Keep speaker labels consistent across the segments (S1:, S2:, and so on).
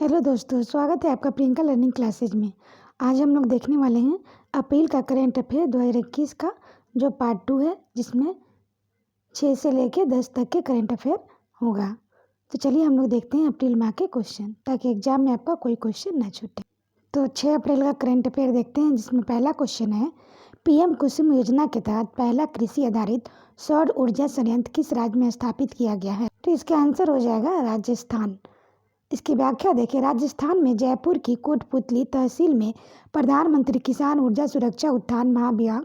S1: Hello दोस्तों, स्वागत है आपका प्रियंका लर्निंग क्लासेज में। आज हम लोग देखने वाले हैं अप्रैल का करंट अफेयर 2021 का जो पार्ट 2 है, जिसमें 6 से लेके 10 तक के करंट अफेयर होगा। तो चलिए हम लोग देखते हैं अप्रैल माह के क्वेश्चन, ताकि एग्जाम में आपका कोई क्वेश्चन ना छूटे। तो 6 अप्रैल का करंट अफेयर देखते हैं, जिसमें पहला क्वेश्चन है, पीएम कुसुम योजना के तहत पहला कृषि आधारित सौर ऊर्जा संयंत्र किस राज्य में स्थापित किया गया है? तो इसका आंसर हो जाएगा राजस्थान। इसकी व्याख्या देखिए, राजस्थान में जयपुर की कोटपुतली तहसील में प्रधानमंत्री किसान ऊर्जा सुरक्षा उत्थान महाभियान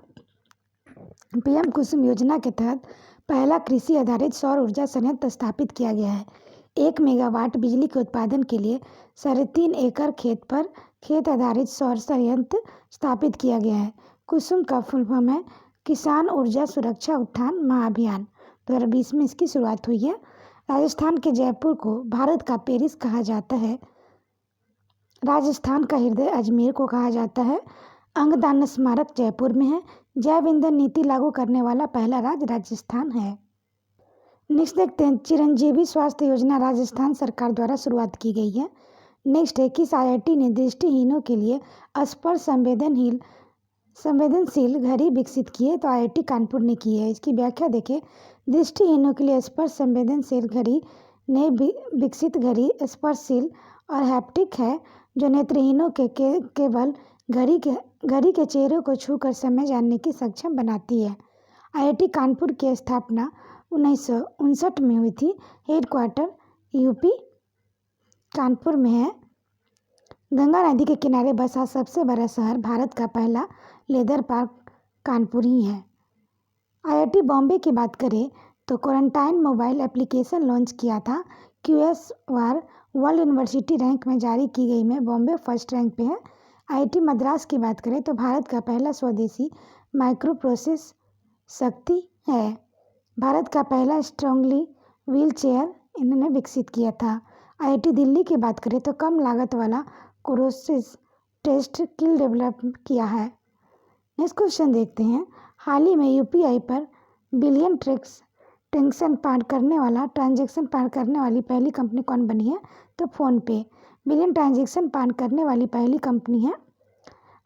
S1: पीएम कुसुम योजना के तहत पहला कृषि आधारित सौर ऊर्जा संयंत्र स्थापित किया गया है। 1 मेगावाट बिजली के उत्पादन के लिए 3.5 एकड़ खेत पर खेत आधारित सौर संयंत्र स्थापित किया गया है। कुसुम का फुल फॉर्म है किसान ऊर्जा सुरक्षा उत्थान महाभियान। 2020 में इसकी शुरुआत हुई है। राजस्थान के जयपुर को भारत का पेरिस कहा जाता है। राजस्थान का हृदय अजमेर को कहा जाता है। अंगदान स्मारक जयपुर में है। जैव ईंधन नीति लागू करने वाला पहला राज्य राजस्थान है। नेक्स्ट देखते हैं, चिरंजीवी स्वास्थ्य योजना राजस्थान सरकार द्वारा शुरुआत की गई है। नेक्स्ट है, किस आईआईटी ने दृष्टिहीनों के लिए स्पर्श संवेदनशील घड़ी विकसित की है? तो आईआईटी कानपुर ने की है। इसकी व्याख्या देखें, दृष्टिहीनों के लिए स्पर्श संवेदनशील घड़ी ने विकसित घड़ी स्पर्शशील और हैप्टिक है, जो नेत्रहीनों के केवल घड़ी के चेहरे को छूकर समय जानने की सक्षम बनाती है। आईआईटी कानपुर की स्थापना 1959 में हुई थी। हेडक्वार्टर यूपी कानपुर में है। गंगा नदी के किनारे बसा सबसे बड़ा शहर, भारत का पहला लेदर पार्क कानपुर ही है। आईआईटी बॉम्बे की बात करें तो क्वारंटाइन मोबाइल एप्लीकेशन लॉन्च किया था। क्यूएस वार वर्ल्ड यूनिवर्सिटी रैंक में जारी की गई में बॉम्बे फर्स्ट रैंक पे है। आईआईटी मद्रास की बात करें तो भारत का पहला स्वदेशी माइक्रो प्रोसेस शक्ति है। भारत का पहला स्ट्रॉन्गली व्हील चेयर इन्होंने विकसित किया था। आईआईटी दिल्ली की बात करें तो कम लागत वाला कोरोसिस टेस्ट किल डेवलप किया है। नेक्स्ट क्वेश्चन देखते हैं, हाल ही में यूपीआई पर बिलियन ट्रांजैक्शन पार करने वाली पहली कंपनी कौन बनी है? तो फ़ोन पे बिलियन ट्रांजैक्शन पार करने वाली पहली कंपनी है।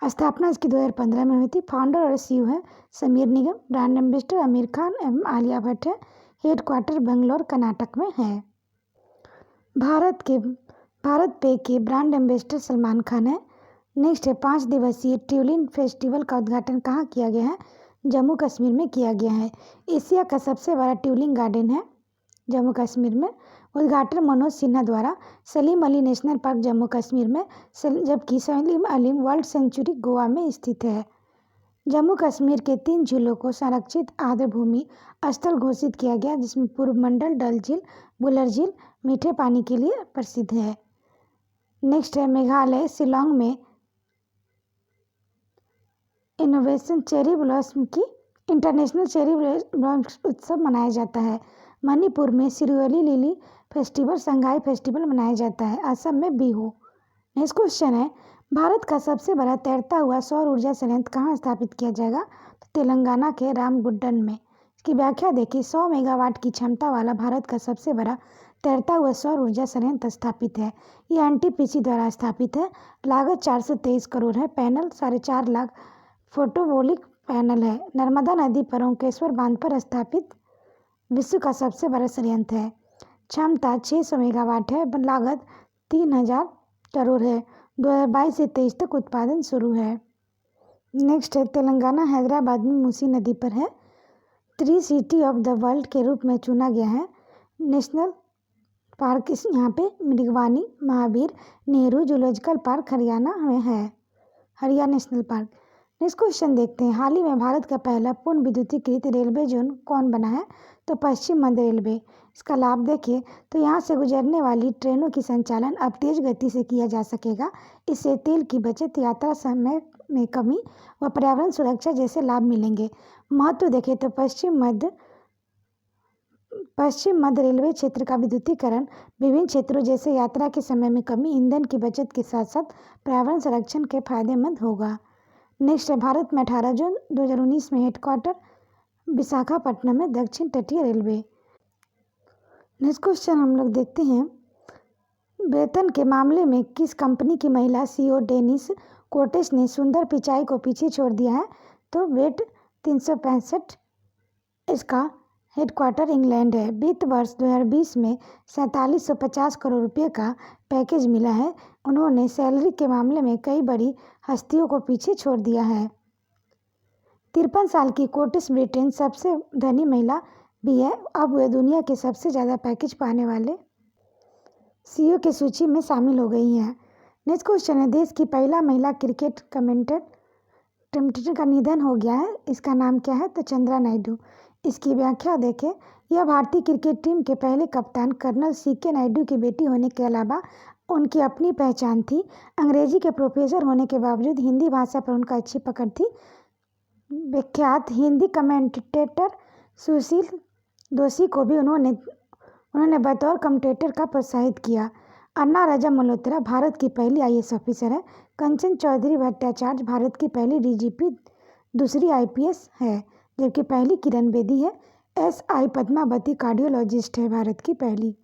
S1: स्थापना इसकी 2015 में हुई थी। फाउंडर और सीईओ है समीर निगम। ब्रांड एम्बेसडर आमिर खान एवं आलिया भट्ट है। हेडक्वार्टर बेंगलोर कर्नाटक में है। भारत पे के ब्रांड एम्बेसडर सलमान खान है। नेक्स्ट है, 5 दिवसीय ट्यूलिप फेस्टिवल का उद्घाटन कहाँ किया गया है? जम्मू कश्मीर में किया गया है। एशिया का सबसे बड़ा ट्यूलिप गार्डन है जम्मू कश्मीर में। उद्घाटन मनोज सिन्हा द्वारा। सलीम अली नेशनल पार्क जम्मू कश्मीर में, जबकि सलीम अली वर्ल्ड सेंचुरी गोवा में स्थित है। जम्मू कश्मीर के 3 झीलों को संरक्षित आर्द्रभूमि स्थल घोषित किया गया, जिसमें पूर्व मंडल, डल झील, बुलर झील मीठे पानी के लिए प्रसिद्ध है। नेक्स्ट है, मेघालय शिलोंग में इनोवेशन चेरी ब्लॉसम की इंटरनेशनल चेरी ब्लॉसम उत्सव मनाया जाता है। मणिपुर में Siroli lily festival, Sangai festival मनाया जाता है। असम में बिहू। नेक्स्ट क्वेश्चन है, भारत का सबसे बड़ा तैरता हुआ सौर ऊर्जा संयंत्र कहाँ स्थापित किया जाएगा? तो तेलंगाना के रामगुड्डन में। इसकी व्याख्या देखिए, 100 मेगावाट की क्षमता वाला भारत का सबसे बड़ा तैरता हुआ सौर ऊर्जा संयंत्र स्थापित है। यह एनटीपीसी द्वारा स्थापित है। लागत 423 करोड़ है। पैनल 4.5 लाख फोटोवोल्टिक पैनल है। नर्मदा नदी पर ओंकेश्वर बांध पर स्थापित विश्व का सबसे बड़ा संयंत्र है। क्षमता 600 मेगावाट है। लागत 3000 करोड़ है। 2022 से 23 तक उत्पादन शुरू है। नेक्स्ट है, तेलंगाना हैदराबाद में मूसी नदी पर है। 3 सिटी ऑफ द वर्ल्ड के रूप में चुना गया है। नेशनल पार्क यहाँ पे मृगवानी, महावीर, नेहरू जूलॉजिकल पार्क हरियाणा में है। Haryana national park. Next question देखते हैं, हाल ही में भारत का पहला पूर्ण विद्युतीकृत रेलवे जोन कौन बना है? तो पश्चिम मध्य रेलवे। इसका लाभ देखिए तो यहाँ से गुजरने वाली ट्रेनों की संचालन अब तेज गति से किया जा सकेगा। इससे तेल की बचत, यात्रा समय में कमी व पर्यावरण सुरक्षा जैसे लाभ मिलेंगे। महत्व देखें तो पश्चिम मध्य रेलवे क्षेत्र का विद्युतीकरण विभिन्न क्षेत्रों जैसे यात्रा के समय में कमी, ईंधन की बचत के साथ साथ पर्यावरण संरक्षण के फायदेमंद होगा। नेक्स्ट है, भारत में 18 जून 2019 में हेडक्वार्टर विशाखापट्टनम में दक्षिण तटीय रेलवे। नेक्स्ट क्वेश्चन हम लोग देखते हैं, वेतन के मामले में किस कंपनी की महिला सीईओ डेनिस कोटेस ने सुंदर पिचाई को पीछे छोड़ दिया है? तो वेट 365। इसका हेडक्वार्टर इंग्लैंड है। वित्त वर्ष 2020 में 4750 करोड़ रुपए का पैकेज मिला है। उन्होंने सैलरी के मामले में कई बड़ी हस्तियों को पीछे छोड़ दिया है। 53 साल की कोटेस ब्रिटेन सबसे धनी महिला भी है। अब वे दुनिया के सबसे ज़्यादा पैकेज पाने वाले सीईओ की सूची में शामिल हो गई हैं। नेक्स्ट क्वेश्चन है, देश की पहला महिला क्रिकेट कमेंटेटर का निधन हो गया है। इसका नाम क्या है? तो चंद्रा नायडू। इसकी व्याख्या देखें। यह भारतीय क्रिकेट टीम के पहले कप्तान कर्नल सीके नायडू की बेटी होने के अलावा उनकी अपनी पहचान थी। अंग्रेजी के प्रोफेसर होने के बावजूद हिंदी भाषा पर उनका अच्छी पकड़ थी। विख्यात हिंदी कमेंटेटर सुशील दोषी को भी उन्होंने बतौर कमेंटेटर का प्रोत्साहित किया। अन्ना राजा मल्होत्रा भारत की पहली आईएएस ऑफिसर है। कंचन चौधरी भट्टाचार्य भारत की पहली डीजीपी दूसरी आईपीएस है, जबकि पहली किरण बेदी है। एसआई पद्मावती कार्डियोलॉजिस्ट है, भारत की पहली।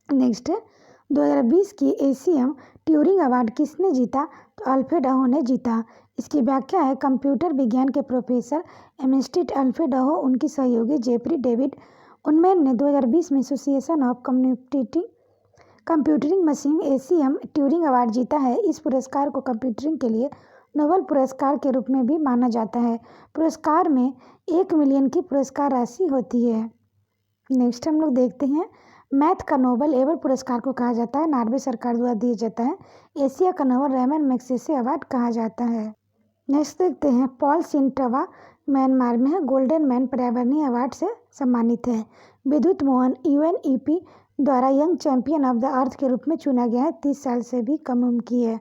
S1: नेक्स्ट है, 2020 की एसीएम ट्यूरिंग अवार्ड किसने जीता? तो अल्फ्रेड अहो ने जीता। इसकी व्याख्या है, कंप्यूटर विज्ञान के प्रोफेसर एमिस्टिट अल्फ्रेड अहो उनकी सहयोगी जेफरी डेविड उनमेन ने 2020 में association of कंप्यूटरिंग machine ACM Turing award जीता है। इस पुरस्कार को कंप्यूटरिंग के लिए नोबेल पुरस्कार के रूप में भी माना जाता है। पुरस्कार में 1 मिलियन की पुरस्कार राशि होती है। नेक्स्ट हम लोग देखते हैं, मैथ का नोबेल एवर पुरस्कार को कहा जाता है, नॉर्वे सरकार द्वारा दिया जाता है। एशिया का नोबेल रेमन मैग्सेसे अवार्ड कहा जाता है। नेक्स्ट देखते हैं, पॉल सिंटवा म्यांमार में है, गोल्डन मैन पर्यावरणीय अवार्ड से सम्मानित है। विद्युत मोहन यूएनईपी द्वारा young champion of the earth के रूप में चुना गया है। 30 साल से भी कम उम्र की है।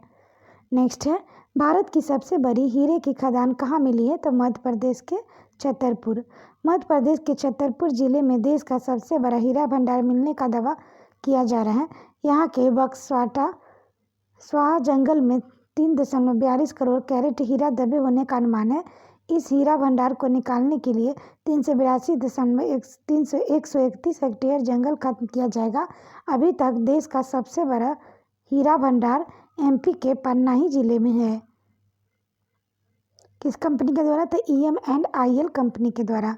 S1: नेक्स्ट है, भारत की सबसे बड़ी हीरे की खदान कहाँ मिली है? तो मध्य प्रदेश के छतरपुर। मध्य प्रदेश के छतरपुर जिले में देश का सबसे बड़ा हीरा भंडार मिलने का दावा किया जा रहा है। यहाँ के बक्सवाटा स्वा जंगल में 3.42 करोड़ कैरेट हीरा दबे होने का अनुमान है। इस हीरा भंडार को निकालने के लिए 382.131 हेक्टेयर जंगल खत्म किया जाएगा। अभी तक देश का सबसे बड़ा हीरा भंडार एमपी के पन्ना ही जिले में है। किस कंपनी के द्वारा? तो EM&IL कंपनी के द्वारा।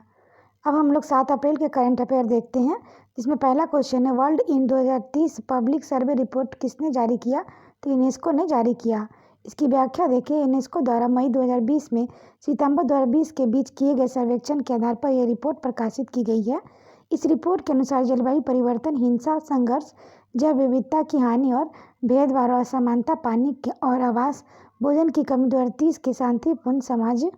S1: अब हम लोग 7 अप्रैल के करंट अफेयर देखते हैं, जिसमें पहला क्वेश्चन है, world in 2030 public survey report किसने जारी किया? तो यूनेस्को ने जारी किया। इसकी व्याख्या देखिए, यूनेस्को द्वारा मई 2020 में सितंबर 2020 के बीच किए गए सर्वेक्षण के आधार पर यह रिपोर्ट प्रकाशित की गई है। इस रिपोर्ट के अनुसार जलवायु परिवर्तन, हिंसा, संघर्ष, जैव विविधता की हानि और भेदभाव और असमानता, पानी और आवास, भोजन की कमी 2030 के शांतिपूर्ण समाज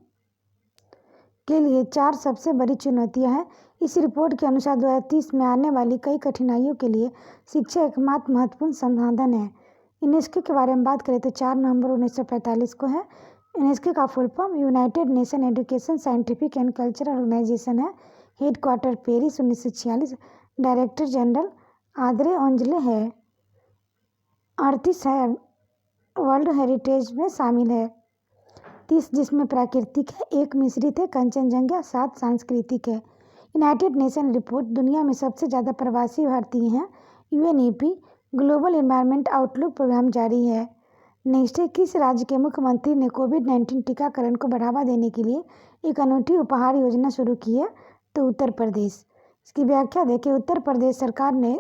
S1: के लिए 4 सबसे बड़ी चुनौतियां हैं। इस रिपोर्ट के अनुसार 2030 में आने वाली कई कठिनाइयों के लिए शिक्षा एकमात्र महत्वपूर्ण समाधान है। यूनेस्को के बारे में बात करें तो 4 नवंबर 1945 को है। यूनेस्को का full form united nation education, scientific and cultural organization है। Headquarter Paris, 1946। Director general Audrey ऑन्जले है। 38 है वर्ल्ड हेरिटेज में शामिल है। 30 जिसमें प्राकृतिक है, 1 मिश्रित है, कंचनजंगा, 7 सांस्कृतिक है। यूनाइटेड नेशन रिपोर्ट, दुनिया में सबसे ज़्यादा प्रवासी भारतीय हैं। UNEP global environment outlook programme जारी है। नेक्स्ट है, किस राज्य के मुख्यमंत्री ने कोविड-19 टीकाकरण को बढ़ावा देने के लिए एक अनूठी उपहार योजना शुरू की है? तो उत्तर प्रदेश। इसकी व्याख्या देखिए, उत्तर प्रदेश सरकार ने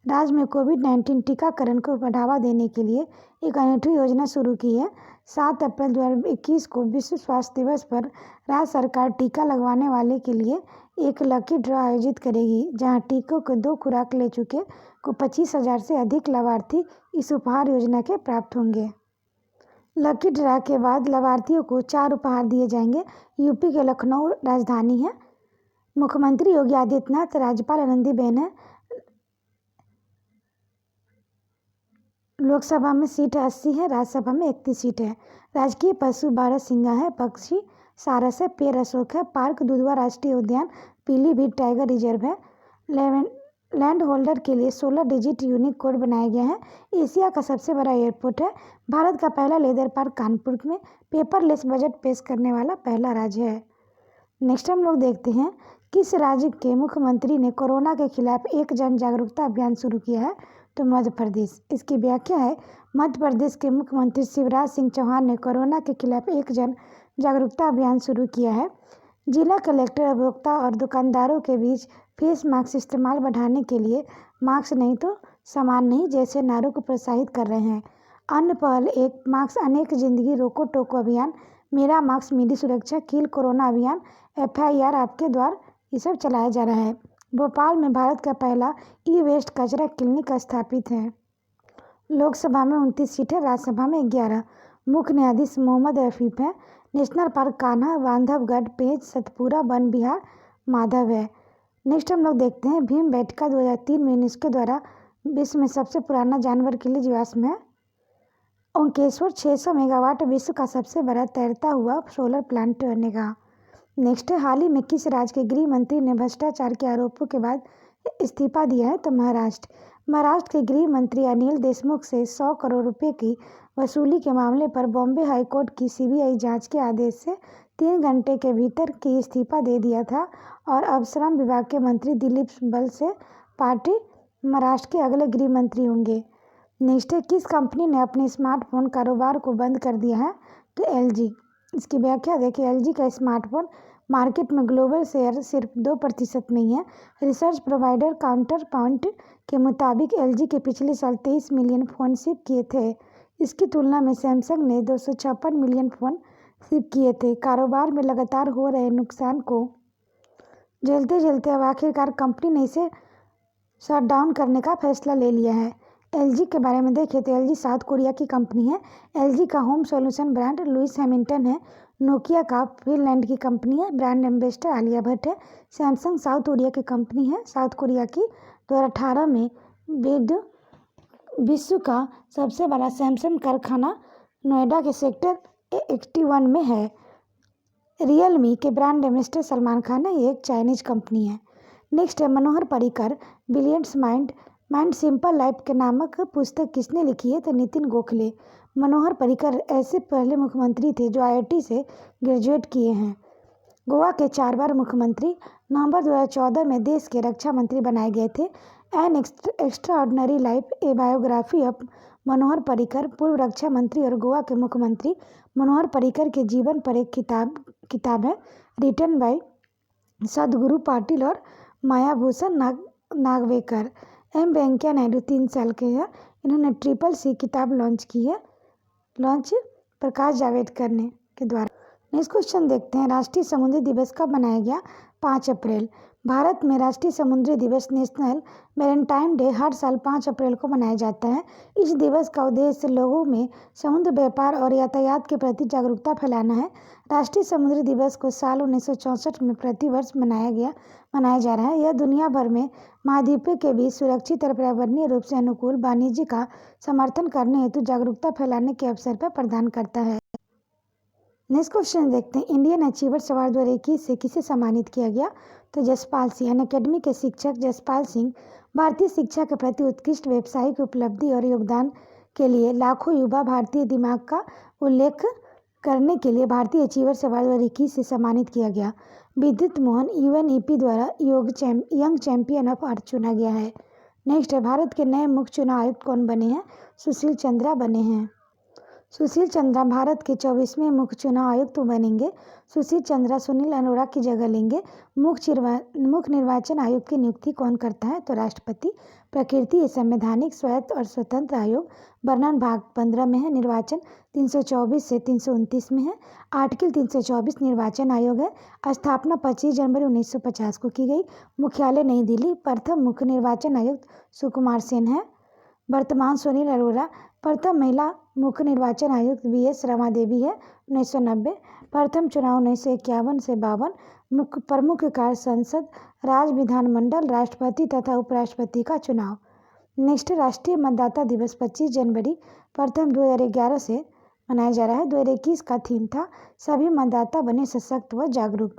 S1: राज्य में कोविड-19 टीकाकरण को बढ़ावा देने के लिए एक अनूठी योजना शुरू की है। 7 अप्रैल 2021 को विश्व स्वास्थ्य दिवस पर राज्य सरकार टीका लगवाने वाले के लिए एक लकी ड्रॉ आयोजित करेगी, जहां टीकों के 2 खुराक ले चुके को 25,000 से अधिक लाभार्थी इस उपहार योजना के प्राप्त होंगे। लकी ड्रॉ के बाद लाभार्थियों को 4 उपहार दिए जाएंगे। यूपी के लखनऊ राजधानी है। मुख्यमंत्री योगी आदित्यनाथ, राज्यपाल आनंदीबेन है। लोकसभा में सीट 80 है, राज्यसभा में 31 सीट है। राजकीय पशु बारहसिंगा है। पक्षी सारस है। पेड़ अशोक है। पार्क दुधवा राष्ट्रीय उद्यान पीलीभीत टाइगर रिजर्व है। लैंड होल्डर के लिए 16 डिजिट यूनिक कोड बनाया गया है। एशिया का सबसे बड़ा एयरपोर्ट है। भारत का पहला लेदर पार्क कानपुर में। पेपरलेस बजट पेश करने वाला पहला राज्य है। नेक्स्ट हम लोग देखते हैं, किस राज्य के मुख्यमंत्री ने कोरोना के खिलाफ एक जन जागरूकता अभियान शुरू किया है? तो मध्य प्रदेश। इसकी व्याख्या है, मध्य प्रदेश के मुख्यमंत्री शिवराज सिंह चौहान ने कोरोना के खिलाफ एक जन जागरूकता अभियान शुरू किया है। जिला कलेक्टर उपभोक्ता और दुकानदारों के बीच फेस मास्क इस्तेमाल बढ़ाने के लिए मास्क नहीं तो सामान नहीं जैसे नारों को प्रोत्साहित कर रहे हैं। अन्य पहल एक मास्क अनेक जिंदगी रोको टोको अभियान, मेरा मास्क मेरी सुरक्षा, किल कोरोना अभियान, FIR आपके द्वार, ये सब चलाया जा रहा है। भोपाल में भारत का पहला ई-वेस्ट कचरा क्लिनिक स्थापित है। लोकसभा में 29 सीटें, राज्यसभा में 11। मुख्य न्यायाधीश मोहम्मद रफीक है। नेशनल पार्क कान्हा, बांधवगढ़, पेंच, सतपुरा, वन विहार, माधव है। नेक्स्ट हम लोग देखते हैं भीमबेटका 2003 में यूनेस्को द्वारा विश्व में सबसे पुराना जानवर के लिए जीवाश्म है। ओंकेश्वर 600 मेगावाट विश्व का सबसे बड़ा तैरता हुआ सोलर प्लांट बनेगा। नेक्स्ट है, हाल ही में किस राज्य के गृह मंत्री ने भ्रष्टाचार के आरोपों के बाद इस्तीफा दिया है? तो महाराष्ट्र। महाराष्ट्र के गृह मंत्री अनिल देशमुख से 100 करोड़ रुपए की वसूली के मामले पर बॉम्बे हाईकोर्ट की CBI जांच के आदेश से 3 घंटे के भीतर की इस्तीफा दे दिया था और अब श्रम विभाग के मंत्री दिलीप बल से पार्टी महाराष्ट्र के अगले गृह मंत्री होंगे। नेक्स्ट है, किस कंपनी ने अपने स्मार्टफोन कारोबार को बंद कर दिया है? तो LG। इसकी व्याख्या देखिए, LG का स्मार्टफोन मार्केट में ग्लोबल शेयर सिर्फ 2% में ही है। रिसर्च प्रोवाइडर काउंटर पॉइंट के मुताबिक LG के पिछले साल 23 मिलियन फ़ोन शिप किए थे। इसकी तुलना में सैमसंग ने 256 मिलियन फ़ोन शिप किए थे। कारोबार में लगातार हो रहे नुकसान को झेलते झेलते अब आखिरकार कंपनी ने इसे शट डाउन करने का फैसला ले लिया है। LG के बारे में देखें तो LG साउथ कोरिया की कंपनी है। LG का home solution brand Lewis Hamilton है। नोकिया का फिनलैंड की कंपनी है। ब्रांड एम्बेसडर आलिया भट्ट है। सैमसंग साउथ कोरिया की कंपनी है। साउथ कोरिया की 2018 में विश्व का सबसे बड़ा सैमसंग कारखाना नोएडा के सेक्टर 81 में है। रियलमी के ब्रांड एम्बेसडर सलमान खान है। ये एक चाइनीज कंपनी है। नेक्स्ट है, Manohar Parrikar brilliant mind simple life के नामक पुस्तक किसने लिखी है? तो नितिन गोखले। मनोहर पर्रिकर ऐसे पहले मुख्यमंत्री थे जो IIT से ग्रेजुएट किए हैं। गोवा के 4 बार मुख्यमंत्री, नवंबर 2014 में देश के रक्षा मंत्री बनाए गए थे। An extraordinary life, a biography of Manohar Parrikar, पूर्व रक्षा मंत्री और गोवा के मुख्यमंत्री मनोहर पर्रिकर के जीवन पर एक किताब है, रिटन बाय सदगुरु पाटिल और मायाभूषण नागवेकर। M वेंकैया नायडू 3 साल के हैं। इन्होंने CCC किताब लॉन्च प्रकाश जावड़ेकर ने के द्वारा। नेक्स्ट क्वेश्चन देखते हैं, राष्ट्रीय समुद्री दिवस कब मनाया गया? 5 अप्रैल। भारत में राष्ट्रीय समुद्री दिवस नेशनल मैरीटाइम डे हर साल 5 अप्रैल को मनाया जाता है। इस दिवस का उद्देश्य लोगों में समुद्र व्यापार और यातायात के प्रति जागरूकता फैलाना है। राष्ट्रीय समुद्री दिवस को साल 1964 में प्रतिवर्ष मनाया जा रहा है। यह दुनिया भर में महाद्वीपों के बीच सुरक्षित और पर्यावरणीय रूप से अनुकूल वाणिज्य का समर्थन करने हेतु जागरूकता फैलाने के अवसर पर प्रदान करता है। नेक्स्ट क्वेश्चन देखते हैं, इंडियन अचीवर्स अवार्ड 2021 से किसे सम्मानित किया गया? तो जसपाल सिंह। अनअकैडमी के शिक्षक जसपाल सिंह भारतीय शिक्षा के प्रति उत्कृष्ट व्यावसायिक उपलब्धि और योगदान के लिए लाखों युवा भारतीय दिमाग का उल्लेख करने के लिए भारतीय अचीवर्स अवार्ड 2021 से सम्मानित किया गया। विद्युत मोहन UNEP द्वारा यंग चैंपियन ऑफ अर्थ चुना गया है। नेक्स्ट है, भारत के नए मुख्य चुनाव आयुक्त कौन बने हैं? सुशील चंद्रा बने हैं। सुशील चंद्रा भारत के 24वें मुख्य चुनाव आयुक्त बनेंगे। सुशील चंद्रा सुनील अरोड़ा की जगह लेंगे। मुख्य निर्वाचन आयुक्त की नियुक्ति कौन करता है? तो राष्ट्रपति। प्रकृति ये संवैधानिक स्वायत्त और स्वतंत्र आयोग, वर्णन भाग 15 में है। निर्वाचन 324 से 329 में है। आर्टिकल 324 निर्वाचन आयोग है। स्थापना 25 जनवरी 1950 को की गई। मुख्यालय नई दिल्ली। प्रथम मुख्य निर्वाचन आयुक्त सुकुमार सेन है। वर्तमान सुनील अरोड़ा। प्रथम महिला मुख्य निर्वाचन आयुक्त VS रमा देवी है 1990। प्रथम चुनाव 1951 से 52। प्रमुख कार्य संसद, राज्य विधानमंडल, राष्ट्रपति तथा उपराष्ट्रपति का चुनाव। नेक्स्ट, राष्ट्रीय मतदाता दिवस 25 जनवरी प्रथम 2011 से मनाया जा रहा है। 2021 का थीम था सभी मतदाता बने सशक्त व जागरूक।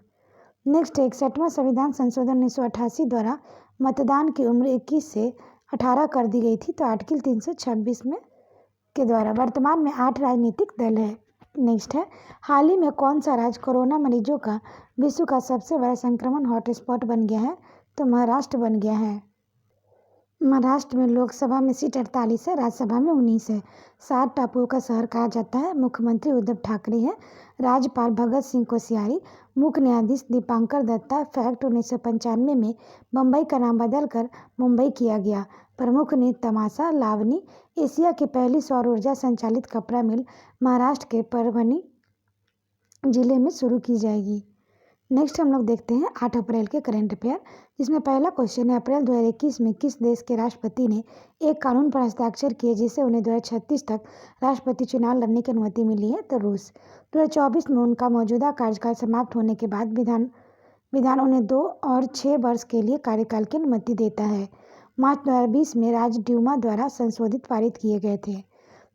S1: नेक्स्ट, 61वां संविधान संशोधन 1988 द्वारा मतदान की उम्र 21 से 18 कर दी गई थी। तो आर्टिकल 326 में के द्वारा वर्तमान में 8 राजनीतिक दल है। नेक्स्ट है, हाल ही में कौन सा राज्य कोरोना मरीजों का विश्व का सबसे बड़ा संक्रमण हॉटस्पॉट बन गया है? तो महाराष्ट्र बन गया है। महाराष्ट्र में लोकसभा में सीट 48 है, राज्यसभा में 19 है। 7 टापुओं का शहर कहा जाता है। मुख्यमंत्री उद्धव ठाकरे हैं। राज्यपाल भगत सिंह कोश्यारी। मुख्य न्यायाधीश दीपांकर दत्ता। फैक्ट 1995 में बम्बई का नाम बदलकर मुंबई किया गया। प्रमुख नीति तमाशा लावनी। एशिया की पहली सौर ऊर्जा संचालित कपड़ा मिल महाराष्ट्र के परभनी जिले में शुरू की जाएगी। नेक्स्ट हम लोग देखते हैं 8 अप्रैल के करंट अफेयर, जिसमें पहला क्वेश्चन है अप्रैल 2021 में किस देश के राष्ट्रपति ने एक कानून पर हस्ताक्षर किए जिससे उन्हें 2036 तक राष्ट्रपति चुनाव लड़ने की अनुमति मिली है? तो रूस। 2024 में उनका मौजूदा कार्यकाल समाप्त होने के बाद विधान उन्हें 2 और 6 वर्ष के लिए कार्यकाल की अनुमति देता है। मार्च 2020 में राज्य ड्यूमा द्वारा संशोधित पारित किए गए थे।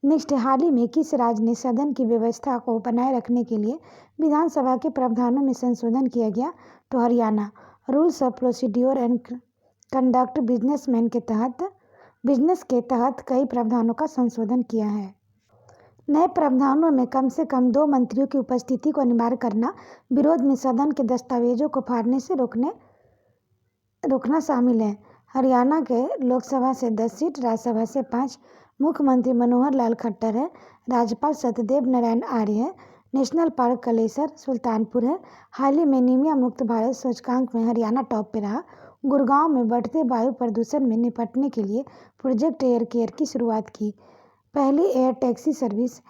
S1: नेक्स्ट, हाल ही में किस राज्य ने सदन की व्यवस्था को बनाए रखने के लिए विधानसभा के प्रावधानों में संशोधन किया गया? तो Haryana. Rules of procedure and conduct business के तहत कई प्रावधानों का संशोधन किया है। नए प्रावधानों में कम से कम 2 मंत्रियों की उपस्थिति को अनिवार्य करना, विरोध में सदन के दस्तावेजों को फाड़ने से रोकना शामिल है। हरियाणा के लोकसभा से 10 सीट, राज्यसभा से 5। मुख्यमंत्री मनोहर लाल खट्टर है। राज्यपाल सत्यदेव नारायण आर्य है। नेशनल पार्क कलेसर सुल्तानपुर है। हाल ही में नीमिया मुक्त भारत सूचकांक में हरियाणा टॉप पे रहा। गुड़गांव में बढ़ते वायु प्रदूषण में निपटने के लिए प्रोजेक्ट एयर केयर की शुरुआत की। पहली एयर टैक्सी सर्विस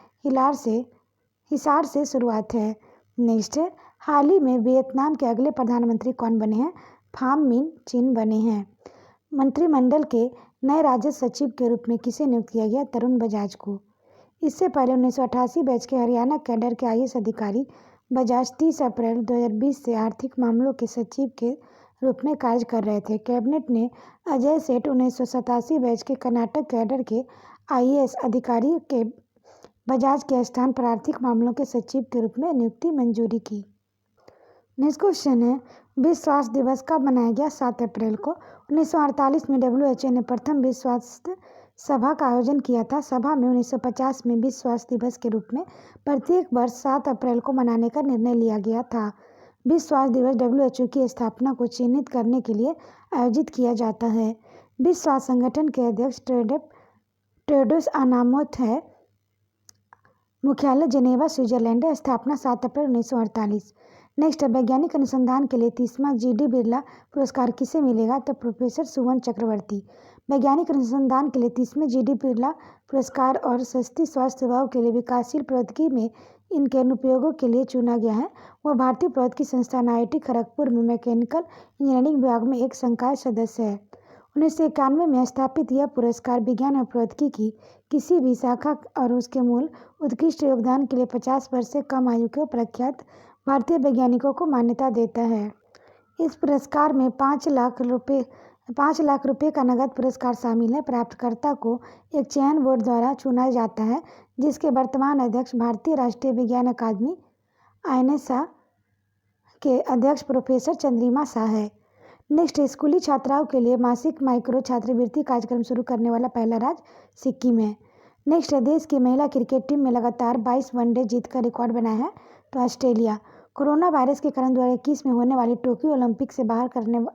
S1: हिसार से शुरुआत है। नेक्स्ट है, हाल ही में वियतनाम के अगले प्रधानमंत्री कौन बने हैं? फाम मिन चिन बने हैं। मंत्रिमंडल के नए राजस्व सचिव के रूप में किसे नियुक्त किया गया? तरुण बजाज को। इससे पहले 1988 बैच के हरियाणा कैडर के आईएएस अधिकारी बजाज 30 अप्रैल 2020 से आर्थिक मामलों के सचिव के रूप में कार्य कर रहे थे। कैबिनेट ने अजय सेठ 1987 बैच के कर्नाटक कैडर के आईएएस अधिकारी के बजाज के स्थान पर आर्थिक मामलों के सचिव के रूप में नियुक्ति मंजूरी की। नेक्स्ट क्वेश्चन है, विश्व स्वास्थ्य दिवस कब मनाया गया? 7 अप्रैल को। 1948 में WHO ने प्रथम विश्व स्वास्थ्य सभा का आयोजन किया था। सभा में 1950 में विश्व स्वास्थ्य दिवस के रूप में प्रत्येक वर्ष 7 अप्रैल को मनाने का निर्णय लिया गया था। विश्व स्वास्थ्य दिवस WHO की स्थापना को चिन्हित करने के लिए आयोजित किया जाता है। विश्व स्वास्थ्य संगठन के अध्यक्ष टेड्रोस अनामुथ है। मुख्यालय जेनेवा, स्विट्जरलैंड है। स्थापना 7 अप्रैल 1948। नेक्स्ट, वैज्ञानिक अनुसंधान के लिए 30वां GD बिरला पुरस्कार किसे मिलेगा? तो प्रोफेसर सुवर्ण चक्रवर्ती। वैज्ञानिक अनुसंधान के लिए 30वें GD बिरला पुरस्कार और सस्ती स्वास्थ्य सेवाओं के लिए विकासशील प्रौद्योगिकी में इनके अनुप्रयोगों के लिए चुना गया है। वह भारतीय प्रौद्योगिकी संस्थान IIT खड़गपुर में मैकेनिकल इंजीनियरिंग विभाग में एक संकाय सदस्य है। 1991 में स्थापित यह पुरस्कार विज्ञान और प्रौद्योगिकी की किसी भी शाखा और उसके मूल उत्कृष्ट योगदान के लिए 50 वर्ष से कम आयु के प्रख्यात भारतीय वैज्ञानिकों को मान्यता देता है। इस पुरस्कार में 5 लाख रुपए का नगद पुरस्कार शामिल है। प्राप्तकर्ता को एक चयन बोर्ड द्वारा चुना जाता है, जिसके वर्तमान अध्यक्ष भारतीय राष्ट्रीय विज्ञान अकादमी INSA के अध्यक्ष प्रोफेसर चंद्रिमा शाह है। नेक्स्ट, स्कूली छात्राओं के लिए मासिक माइक्रो छात्रवृत्ति कार्यक्रम शुरू करने वाला पहला राज्य सिक्किम है। नेक्स्ट, देश की महिला क्रिकेट टीम में लगातार 22 वनडे जीतकर रिकॉर्ड बनाया है। तो ऑस्ट्रेलिया। कोरोना वायरस के कारण 2021 में होने वाली टोक्यो ओलंपिक से बाहर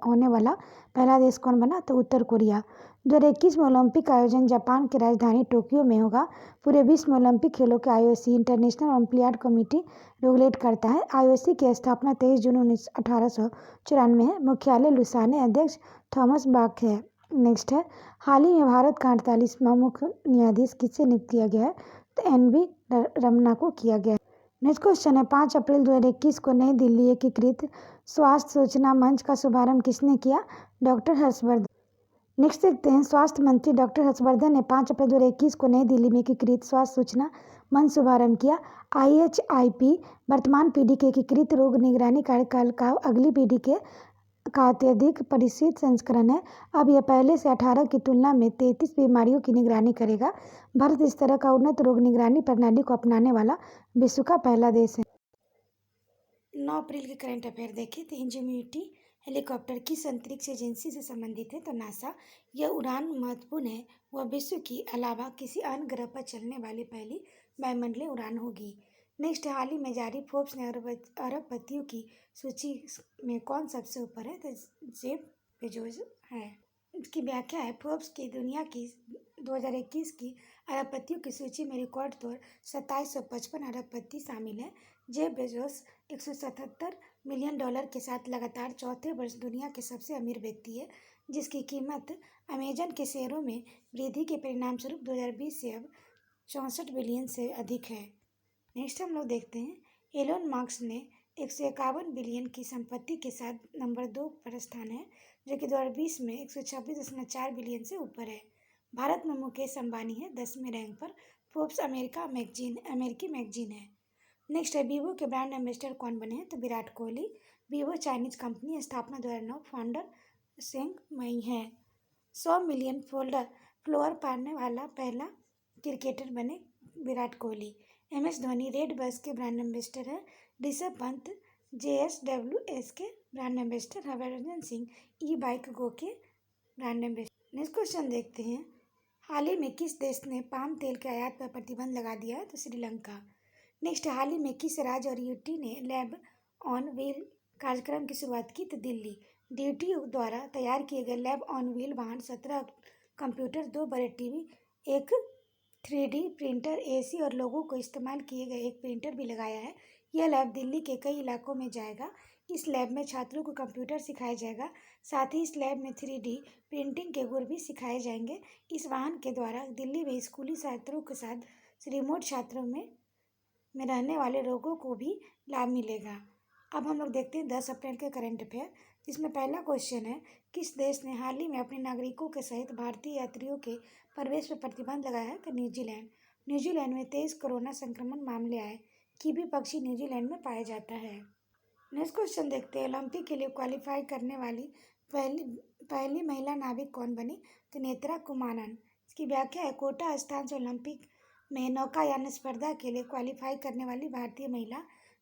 S1: होने वाला पहला देश कौन बना? तो उत्तर कोरिया। 2021 में ओलंपिक का आयोजन जापान की राजधानी टोक्यो में होगा। पूरे विश्व में ओलंपिक खेलों के IOC international olympiad committee regulate करता है। IOC की स्थापना 23 जून 1894 है। मुख्यालय लुसाने। अध्यक्ष थॉमस बाक है। नेक्स्ट है, हाल ही में भारत का 48वां मुख्य न्यायाधीश किससे नियुक्त किया गया है? तो NV रमन्ना को किया गया है। नेक्स्ट क्वेश्चन है, 5 अप्रैल 2021 को नई दिल्ली एकीकृत स्वास्थ्य सूचना मंच का शुभारंभ किसने किया? डॉक्टर हर्षवर्धन। नेक्स्ट देखते हैं, स्वास्थ्य मंत्री डॉक्टर हर्षवर्धन ने 5 अप्रैल 2021 को नई दिल्ली में एकीकृत स्वास्थ्य सूचना मंच शुभारंभ किया। IHIP वर्तमान पीढ़ी के एकीकृत रोग निगरानी कार्यकाल का अगली पीढ़ी का अत्यधिक परिष्कृत संस्करण है। अब यह पहले से 18 की तुलना में 33 बीमारियों की निगरानी करेगा। भारत इस तरह का उन्नत रोग निगरानी प्रणाली को अपनाने वाला विश्व का पहला देश है। 9 अप्रैल के करंट अफेयर देखें तो इंजेन्युटी हेलीकॉप्टर किस अंतरिक्ष एजेंसी से संबंधित है? तो नासा। यह उड़ान महत्वपूर्ण है। वह विश्व के अलावा किसी अन्य ग्रह पर चलने वाली पहली वायुमंडलीय उड़ान होगी। नेक्स्ट, हाल ही में जारी फोर्ब्स ने अरबपतियों की सूची में कौन सबसे ऊपर है? तो जेफ बेजोस है। इसकी व्याख्या है, फोर्ब्स की दुनिया की 2021 की अरबपतियों की सूची में रिकॉर्ड तोड़ 2755 अरबपति शामिल है। जेफ बेजोस $177 मिलियन के साथ लगातार चौथे वर्ष दुनिया के सबसे अमीर व्यक्ति है, जिसकी कीमत अमेजन के शेयरों में वृद्धि के परिणामस्वरूप 2020 से अब 64 बिलियन से अधिक है। नेक्स्ट हम लोग देखते हैं, एलोन मास्क ने 151 बिलियन की संपत्ति के साथ नंबर 2 पर स्थान है, जो कि 2020 में 126.4 बिलियन से ऊपर है। भारत में मुकेश अंबानी है 10वें रैंक पर। फोर्ब्स अमेरिकी मैगजीन है। नेक्स्ट है, वीवो के ब्रांड एम्बेसडर कौन बने हैं? तो Virat Kohli. Vivo Chinese company, स्थापना 2009, फाउंडर सेंग मई है। 100 मिलियन फ्लोअर पाने वाला पहला क्रिकेटर बने Virat Kohli. MS Dhoni red bus के ब्रांड एम्बेसडर है। ऋषभ पंत JSWS के ब्रांड एम्बेसडर। हरभजन सिंह ई-बाइक गो के ब्रांड एम्बेसडर। नेक्स्ट क्वेश्चन देखते हैं, हाल ही में किस देश ने पाम तेल के आयात पर प्रतिबंध लगा दिया है? तो श्रीलंका। नेक्स्ट, हाल ही में किस राज्य और यूटी ने लैब ऑन व्हील कार्यक्रम की शुरुआत की? तो दिल्ली। ड्यूटी द्वारा तैयार किए गए लैब ऑन व्हील वाहन 17 कंप्यूटर, 2 बड़े टीवी, एक 3D प्रिंटर, AC और लोगों को इस्तेमाल किए गए एक प्रिंटर भी लगाया है। यह लैब दिल्ली के कई इलाकों में जाएगा। इस लैब में छात्रों को कंप्यूटर सिखाया जाएगा। साथ ही इस लैब में 3D प्रिंटिंग के गुण भी सिखाए जाएंगे। इस वाहन के द्वारा दिल्ली में स्कूली छात्रों के साथ रिमोट छात्रों में रहने वाले लोगों को भी लाभ मिलेगा। अब हम लोग देखते हैं 10 अप्रैल के करंट अफेयर, जिसमें पहला क्वेश्चन है, किस देश ने हाल ही में अपने नागरिकों के सहित भारतीय यात्रियों के प्रवेश पर प्रतिबंध लगाया है? तो न्यूजीलैंड। न्यूजीलैंड में 23 कोरोना संक्रमण मामले आए। कीवी पक्षी न्यूजीलैंड में पाया जाता है। नेक्स्ट क्वेश्चन देखते हैं, ओलंपिक के लिए क्वालिफाई करने वाली पहली महिला नाविक कौन बनी? तो नेत्रा कुमारन। इसकी व्याख्या है, कोटा स्थान से ओलंपिक में नौकायान स्पर्धा के लिए क्वालिफाई करने वाली भारतीय महिला।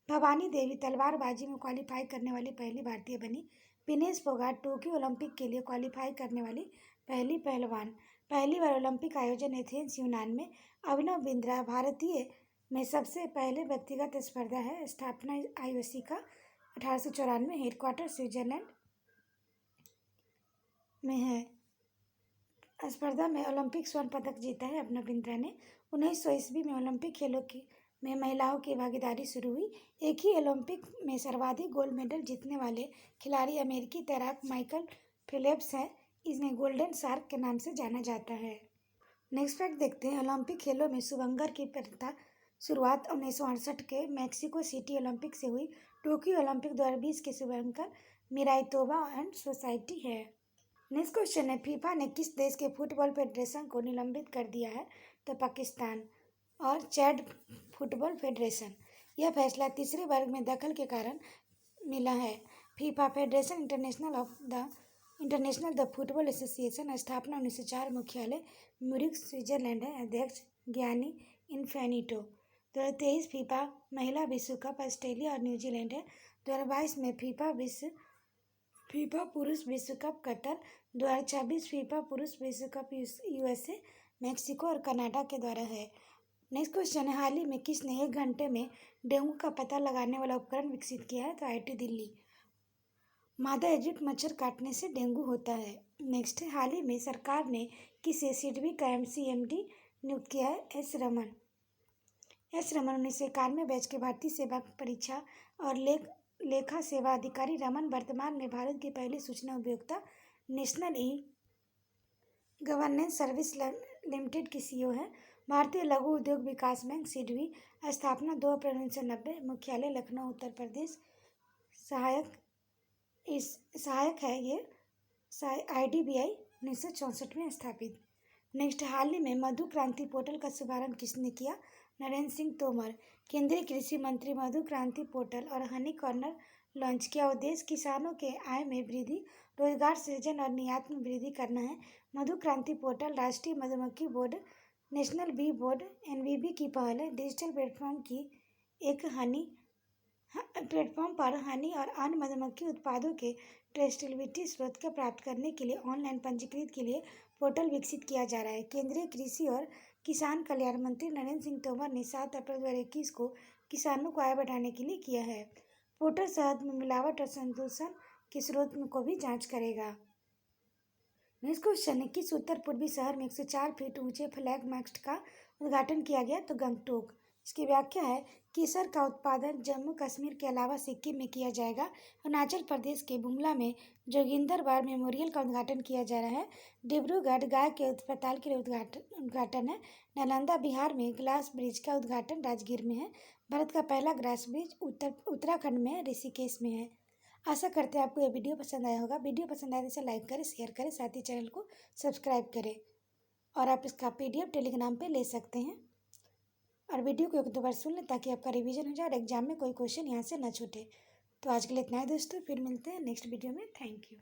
S1: भवानी देवी तलवारबाजी में क्वालिफाई करने वाली पहली भारतीय बनी। विनेश फोगाट टोक्यो ओलंपिक के लिए क्वालिफाई करने वाली पहली पहलवान। पहली बार ओलंपिक आयोजन एथेंस यूनान में। अभिनव बिंद्रा भारतीय में सबसे पहले व्यक्तिगत स्पर्धा है। स्थापना IOC का 1894, हेडक्वार्टर स्विट्जरलैंड में है। स्पर्धा में ओलंपिक स्वर्ण पदक जीता है अभिनव बिंद्रा ने। 1900 ईस्वी में ओलंपिक खेलों में महिलाओं की भागीदारी शुरू हुई। एक ही ओलंपिक में सर्वाधिक गोल्ड मेडल जीतने वाले खिलाड़ी अमेरिकी तैराक माइकल फिलिप्स हैं। इन्हें गोल्डन शार्क के नाम से जाना जाता है। नेक्स्ट फैक्ट देखते हैं, ओलंपिक खेलों में शुभंकर की प्रथा शुरुआत 1968 के मैक्सिको सिटी ओलंपिक से हुई। टोक्यो ओलंपिक 2020 के शुभंकर मिराइतोबा एंड सोसाइटी है। नेक्स्ट क्वेश्चन है, फीफा ने किस देश के फुटबॉल फेडरेशन को निलंबित कर दिया है? तो पाकिस्तान और चैड फुटबॉल फेडरेशन। यह फैसला तीसरे वर्ग में दखल के कारण मिला है। FIFA federation international the football association, स्थापना 1904, मुख्यालय म्यूरिख स्विट्जरलैंड है। अध्यक्ष गियानी इन्फैनिटो। 2023 फीफा महिला विश्व कप ऑस्ट्रेलिया और न्यूजीलैंड है। 2022 में फीफा पुरुष विश्व कप कतर। 2026 फीफा पुरुष विश्व कप USA, मैक्सिको और कनाडा के द्वारा है। नेक्स्ट क्वेश्चन है, हाल ही में किसने 1 घंटे में डेंगू का पता लगाने वाला उपकरण विकसित किया है? तो IIT दिल्ली। मादा इजिप्ट मच्छर काटने से डेंगू होता है। नेक्स्ट है, हाल ही में सरकार ने किस एसीडबी का MD नियुक्त किया है? S रमन। 1991 बैच के भारतीय सेवा परीक्षा और लेखा सेवा अधिकारी रमन वर्तमान में भारत की पहली सूचना उपयोक्ता नेशनल गवर्नेंस सर्विस लिमिटेड की CEO है। भारतीय लघु उद्योग विकास बैंक SIDBI, स्थापना 2 अप्रैल 1990, मुख्यालय लखनऊ उत्तर प्रदेश। सहायक है ये IDBI 1964 में स्थापित। नेक्स्ट, हाल ही में मधु क्रांति पोर्टल का शुभारंभ किसने किया? नरेंद्र सिंह तोमर। केंद्रीय कृषि मंत्री मधु क्रांति पोर्टल और हनी कॉर्नर लॉन्च किया। उद्देश्य किसानों के आय में वृद्धि, रोजगार सृजन और निर्यात में वृद्धि करना है। मधु क्रांति पोर्टल राष्ट्रीय मधुमक्खी board, national bee board NBB की पहल है। डिजिटल प्लेटफॉर्म पर हनी और अन्य मधुमक्खी उत्पादों के ट्रेसेबिलिटी स्रोत को प्राप्त करने के लिए ऑनलाइन पंजीकृत के लिए पोर्टल विकसित किया जा रहा है। केंद्रीय कृषि और किसान कल्याण मंत्री नरेंद्र सिंह तोमर ने 7 अप्रैल 2021 को किसानों को आय बढ़ाने के लिए किया है। पोर्टल शहद में मिलावट और संदूषण के स्रोत को भी जांच करेगा। नेक्स्ट क्वेश्चन है, किस उत्तर पूर्वी शहर में 104 फीट ऊंचे फ्लैग मास्ट का उद्घाटन किया गया? तो गंगटोक। इसकी व्याख्या है, केसर का उत्पादन जम्मू कश्मीर के अलावा सिक्किम में किया जाएगा। अरुणाचल प्रदेश के बुमला में जोगिंदर मेमोरियल का उद्घाटन किया जा रहा है। डिब्रूगढ़ गाय के अस्पताल के लिए उद्घाटन है। नालंदा बिहार में ग्लास ब्रिज का उद्घाटन राजगीर में है। भारत का पहला ग्लास ब्रिज उत्तराखंड में ऋषिकेश में है। आशा करते हैं आपको ये वीडियो पसंद आया होगा। वीडियो पसंद आए तो इसे लाइक करें, शेयर करें, साथ ही चैनल को सब्सक्राइब करें। और आप इसका PDF टेलीग्राम पे ले सकते हैं। और वीडियो को एक दो बार सुन लें ताकि आपका रिवीजन हो जाए और एग्जाम में कोई क्वेश्चन यहाँ से ना छूटे। तो आज के लिए इतना ही दोस्तों, फिर मिलते हैं नेक्स्ट वीडियो में। Thank you.